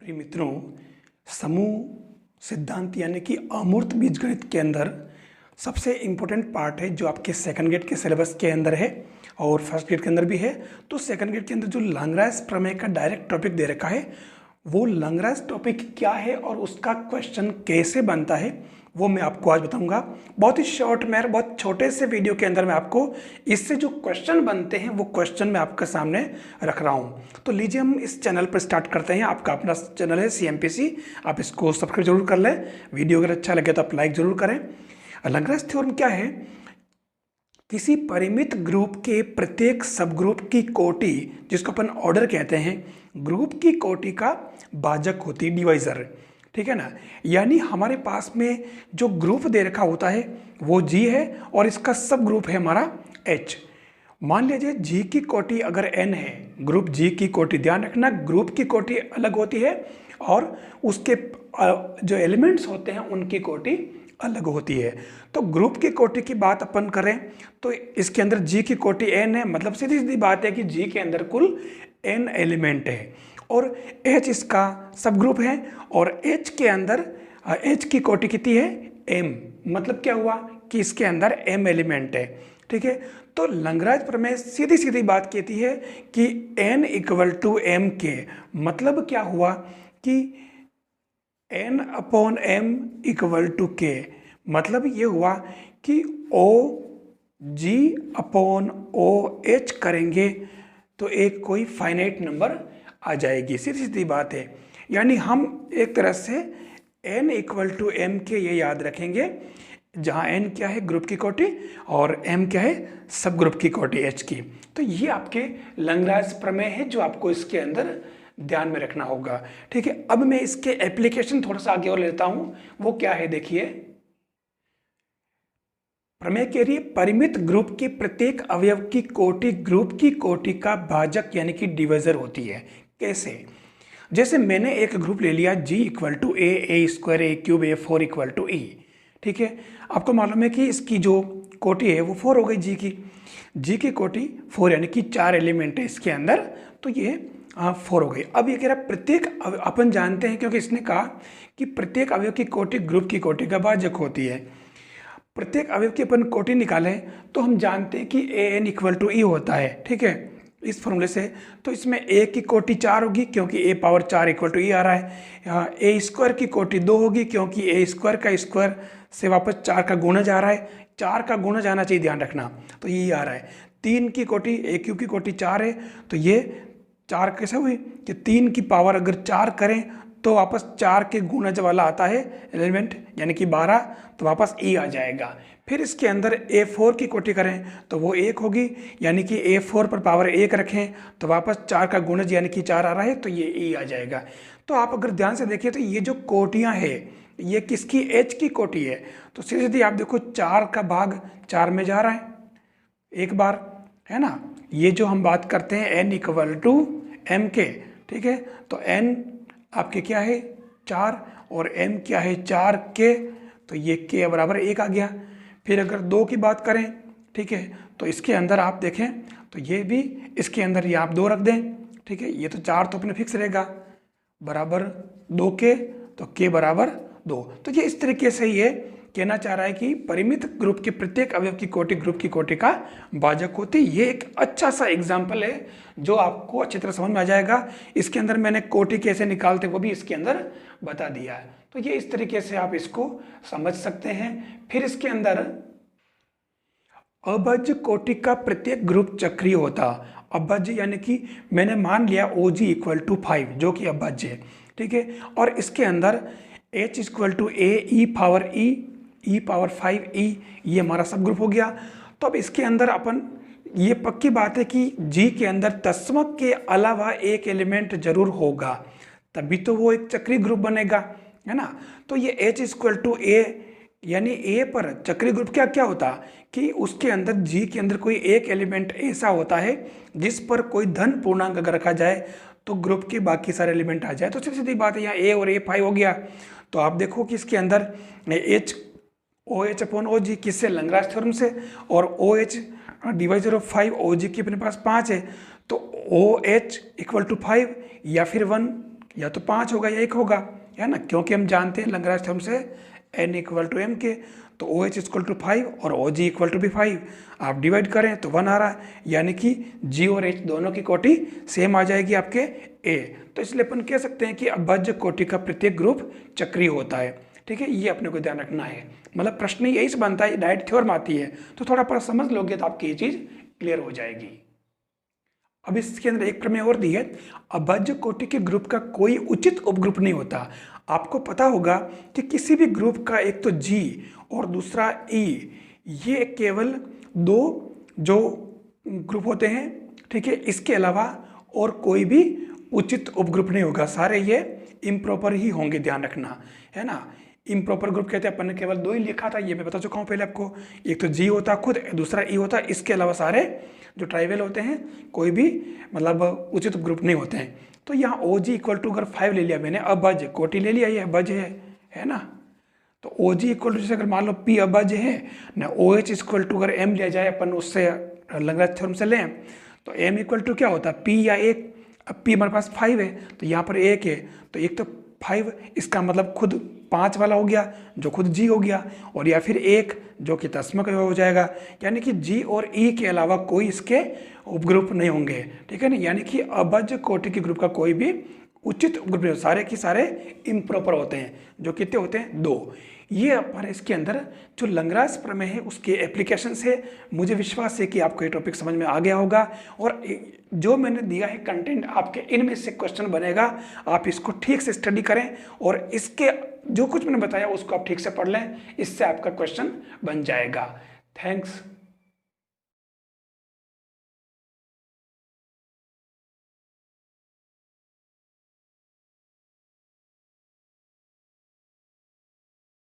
प्रिय मित्रों, समूह सिद्धांत यानी कि अमूर्त बीजगणित के अंदर सबसे इम्पोर्टेंट पार्ट है जो आपके सेकंड ग्रेड के सिलेबस के अंदर है और फर्स्ट ग्रेड के अंदर भी है। तो सेकंड ग्रेड के अंदर जो लैग्रांज प्रमेय का डायरेक्ट टॉपिक दे रखा है, वो लैग्रांज टॉपिक क्या है और उसका क्वेश्चन कैसे बनता है वो मैं आपको आज बताऊंगा। बहुत ही शॉर्ट में, बहुत छोटे से वीडियो के अंदर मैं आपको इससे जो क्वेश्चन बनते हैं वो क्वेश्चन मैं आपके सामने रख रहा हूं। तो लीजिए हम इस चैनल पर स्टार्ट करते हैं। आपका अपना चैनल है CMPC, आप इसको सब्सक्राइब जरूर कर लें। वीडियो अगर अच्छा लगे तो आप लाइक जरूर करें। लैग्रांज थ्योरम क्या है? किसी परिमित ग्रुप के प्रत्येक सब ग्रुप की कोटि, जिसको अपन ऑर्डर कहते हैं, ग्रुप की कोटि का भाजक होती है, डिवाइजर। ठीक है ना। यानी हमारे पास में जो ग्रुप दे रखा होता है वो G है और इसका सब ग्रुप है हमारा H। मान लीजिए G की कोटि अगर N है, ग्रुप G की कोटि, ध्यान रखना ग्रुप की कोटि अलग होती है और उसके जो एलिमेंट्स होते हैं उनकी कोटि अलग होती है। तो ग्रुप की कोटि की बात अपन करें तो इसके अंदर G की कोटि N है, मतलब सीधी सीधी बात है कि G के अंदर कुल N एलिमेंट है और H इसका सब ग्रुप है और H के अंदर H की कोटि कितनी है? M। मतलब क्या हुआ कि इसके अंदर M एलिमेंट है। ठीक है। तो लैग्रांज प्रमेय सीधी सीधी बात कहती है कि N = M के, मतलब क्या हुआ कि N/M = K। मतलब ये हुआ कि OG/OH करेंगे तो एक कोई फाइनाइट नंबर आ जाएगी। सीधी सीधी बात है। यानी हम एक तरह से N = M के ये याद रखेंगे, जहाँ N क्या है? ग्रुप की कोटि और M क्या है? सब ग्रुप की कोटि H की। तो ये आपके लैग्रांज प्रमेय है जो आपको इसके अंदर ध्यान में रखना होगा। ठीक है। अब मैं इसके एप्लीकेशन थोड़ा सा आगे और लेता हूं। वो क्या है देखिए, प्रमेय कह रही है परिमित ग्रुप के प्रत्येक अवयव की कोटि ग्रुप की कोटि का भाजक यानी कि डिवाइजर होती है। कैसे? जैसे मैंने एक ग्रुप ले लिया G = A² A³ A4 E। ठीक है। आपको मालूम है कि इसकी जो कोटि है वो 4 हो गई। G की कोटि 4 यानी कि 4 एलिमेंट है इसके अंदर, तो ये 4 हो गई। अब ये कह रहा प्रत्येक, अपन जानते हैं क्योंकि इसने कहा कि प्रत्येक अवयव की कोटि ग्रुप की कोटि का भाजक होती है। प्रत्येक अवयव की अपन कोटि निकालें तो हम जानते हैं कि AN = E होता है। ठीक है, इस फॉर्मूले से। तो इसमें A की कोटि 4 होगी क्योंकि A⁴ = E आ रहा है। यहाँ A² की कोटि 2 होगी क्योंकि A² का स्क्वायर से वापस 4 का गुणज आ रहा है। 4 का गुणज आना चाहिए, ध्यान रखना, तो ये आ रहा है। 3 की कोटि, A³ की कोटि 4 है, तो ये 4 कैसे हुई कि 3 की पावर अगर 4 करें तो वापस 4 के गुणज वाला आता है एलिमेंट, यानी कि 12, तो वापस E आ जाएगा। फिर इसके अंदर A4 की कोटि करें तो वो 1 होगी, यानी कि A4 पर पावर 1 रखें तो वापस 4 का गुणज यानी कि 4 आ रहा है, तो ये E आ जाएगा। तो आप अगर ध्यान से देखिए तो ये जो कोटियाँ हैं ये किसकी? H की कोटि है। तो सीधी सीधी आप देखो 4 का भाग 4 में जा रहा है एक बार, है ना। ये जो हम बात करते हैं N = M के, ठीक है, तो N आपके क्या है? 4 और M क्या है? 4 के, तो ये K = 1 आ गया। फिर अगर 2 की बात करें, ठीक है, तो इसके अंदर आप देखें तो ये भी, इसके अंदर ये आप 2 रख दें। ठीक है, ये तो 4 तो अपने फिक्स रहेगा, बराबर 2 के, तो K = 2। तो ये इस तरीके से ये कहना चाह रहा है कि परिमित ग्रुप के प्रत्येक अवयव की कोटि ग्रुप की कोटि का भाजक होती है। ये एक अच्छा सा एग्जाम्पल है जो आपको अच्छी तरह समझ में आ जाएगा। इसके अंदर मैंने कोटि कैसे निकालते वो भी इसके अंदर बता दिया है। तो ये इस तरीके से आप इसको समझ सकते हैं। फिर इसके अंदर अभाज्य कोटि का प्रत्येक ग्रुप चक्रीय होता। अभाज्य यानी कि मैंने मान लिया OG = 5 जो कि अभाज्य है। ठीक है, और इसके अंदर H = E⁴E ये हमारा सब ग्रुप हो गया। तो अब इसके अंदर अपन, ये पक्की बात है कि G के अंदर तत्समक के अलावा एक एलिमेंट जरूर होगा, तभी तो वो एक चक्रीय ग्रुप बनेगा, है ना। तो ये H = A, यानी A पर चक्रीय ग्रुप क्या क्या होता कि उसके अंदर G के अंदर कोई एक एलिमेंट ऐसा होता है जिस पर कोई धन पूर्णांक अगर रखा जाए तो ग्रुप के बाकी सारे एलिमेंट आ जाए। तो सीधी सीधी बात है, यहाँ A और A5 हो गया। तो आप देखो कि इसके अंदर OH/OG किससे? लैग्रांज थ्योरम से, और OH डिवाइजर ऑफ 5 OG की अपने पास 5 है, तो OH = 5 या फिर 1 या तो 5 होगा या 1 होगा, है ना, क्योंकि हम जानते हैं लैग्रेंज थ्योरम से n इक्वल टू m के, तो OH इक्वल टू 5 और OG इक्वल टू भी 5। आप डिवाइड करें तो 1 आ रहा है, यानी कि G और H दोनों की कोटि सेम आ जाएगी आपके A। तो इसलिए अपन कह सकते हैं कि अभाज्य कोटि का प्रत्येक ग्रुप चक्रीय होता है। ठीक है, ये अपने को ध्यान रखना है। मतलब प्रश्न यही से बनता है, डायरेक्ट थ्योरम आती है तो थोड़ा पर समझ लोगे तो आपकी ये चीज़ क्लियर हो जाएगी। अब इसके अंदर एक प्रमेय और दी है, अभाज्य कोटि के ग्रुप का कोई उचित उपग्रुप नहीं होता। आपको पता होगा कि किसी भी ग्रुप का एक तो G और दूसरा E, ये केवल दो जो ग्रुप होते हैं, ठीक है, इसके अलावा और कोई भी उचित उपग्रुप नहीं होगा, सारे ये इम्प्रॉपर ही होंगे, ध्यान रखना, है ना। इम्प्रॉपर ग्रुप कहते हैं, अपन ने केवल 2 ही लिखा था, ये मैं बता चुका हूँ पहले आपको। एक तो G होता खुद, दूसरा E होता, इसके अलावा सारे जो ट्राइवल होते हैं कोई भी मतलब उचित ग्रुप नहीं होते हैं। तो यहाँ OG इक्वल टू अगर 5 ले लिया मैंने, अभाज्य कोटि ले लिया, ये अभाज्य है ना। तो OG इक्वल टू जैसे अगर मान लो P अभाज्य है ना, OH इक्वल टू अगर M लिया जाए अपन उससे लैग्रेंज थ्योरम से लें तो M इक्वल टू क्या होता है, P या 1। अब P हमारे पास 5 है तो यहाँ पर 1 है, तो एक तो 5, इसका मतलब खुद 5 वाला हो गया जो खुद G हो गया, और या फिर 1 जो कि तस्मक हो जाएगा, यानी कि G और E के अलावा कोई इसके उपग्रुप नहीं होंगे। ठीक है ना, यानी कि अभाज्य कोटि के ग्रुप का कोई भी उचित उपग्रुप नहीं, सारे के सारे इम्प्रॉपर होते हैं, जो कितने होते हैं, 2। ये हमारे इसके अंदर जो लैग्रेंज प्रमेय है उसके एप्लीकेशन से मुझे विश्वास है कि आपको ये टॉपिक समझ में आ गया होगा, और जो मैंने दिया है कंटेंट आपके इनमें से क्वेश्चन बनेगा, आप इसको ठीक से स्टडी करें और इसके जो कुछ मैंने बताया उसको आप ठीक से पढ़ लें, इससे आपका क्वेश्चन बन जाएगा। थैंक्स।